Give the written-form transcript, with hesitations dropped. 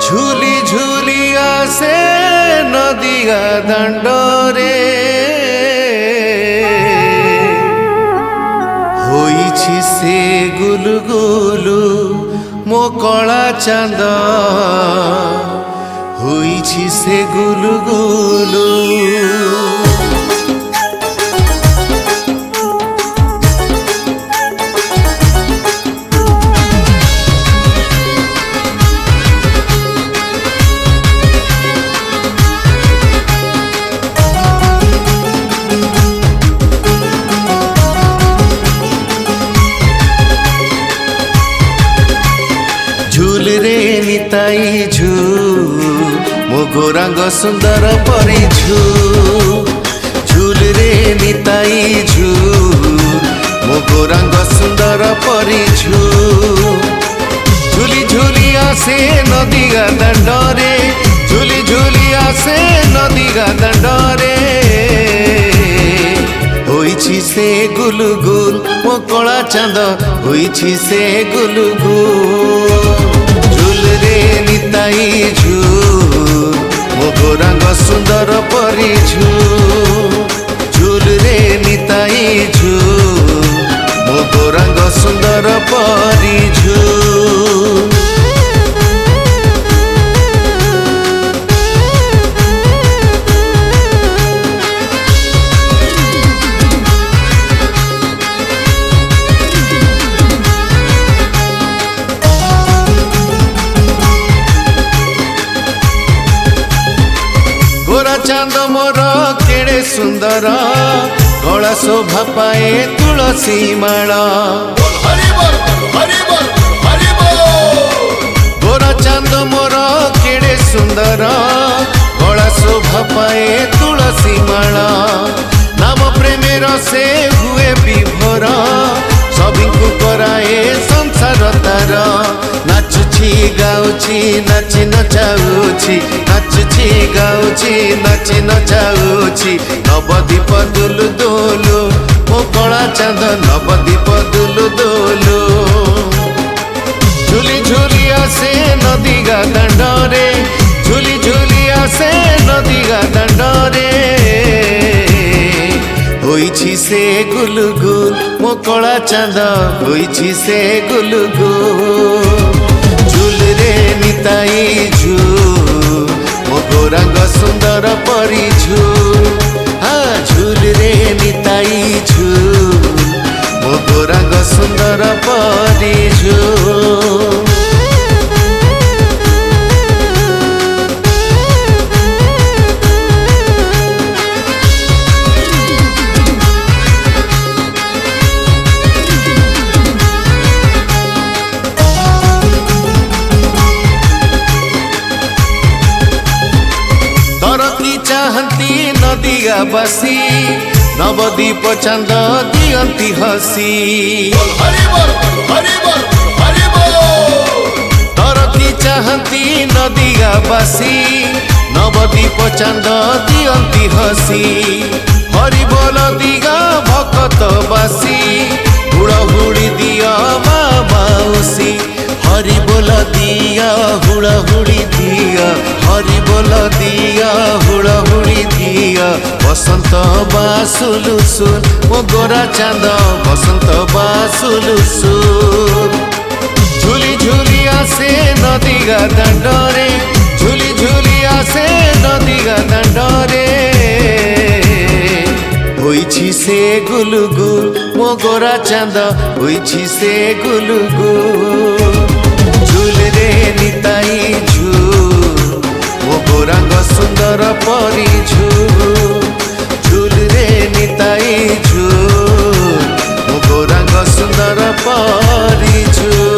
झूली झूली आसे नदिया दांडरे होइछि से गुलुगुलु मो कला चांद होइछि से गुलुगुलु। झूल रे निताई झूल मो गोरांग सुंदर परी झूल रे निताई झूल मो गोरांग सुंदर परी झूली झूली आसे नदिया दांडरे झूली झूली आसे नदिया दांडरे होइछि से गुलुगुल मो कला चांद होइछि से गुलुगुल। झूल रे निताई झूल मो गोरांग सुंदर परी झूल रे निताई झूल मो गोरांग सुंदर परी झूल। गोरा चांद मोर केड़े सुंदर गला शोभा पाए तुलसी माला गोरा चांद मोर केड़े सुंदर गला शोभा पाए तुलसी माला नाम प्रेमेर से हुए विभोर सभी को कराए संसार तार नाचुछि गाउछि नाचि नचाउछि नाचुछि गाउछि नाचि नचाउछि नवदीप दुलु दुलु मो कला चांद नवदीप दुलु दुलु। झूली झूली आसे नदिया दांडरे झूली झूली आसे नदिया दांडरे होइछि से गुलुगुल मो कला चांद होइछि से गुलुगुल। झूल रे निताई झूल मो गोरांग सुंदर परी झूल रे निताई झूल मो गोरांग सुंदर परी झूल। चाहती नदिया बसी नवदीप चांद दियंती हसी तरती चाहती नदिया बसी नवदीप चांद दियंती हसी हरि बोल दिगा भकत बासी हुड़हुड़ी दिया माउसी हरि बोल दिया हुड़हुड़ी दिया हरि बोल दिया हुड़हुड़ी दिया बसंत बासुलु सुर मो गोरा चांद बसंत बासुलु सुर। झूली झूली आसे नदिया दांडरे झूली झूली आसे नदिया दांडरे होइछि से गुलुगुल मो गोरा चांद होइछि से गुलुगुल। झूल रे निताई झूल मो गोरांग सुंदर परी झूल रे निताई झूल मो गोरांग सुंदर परी झूल।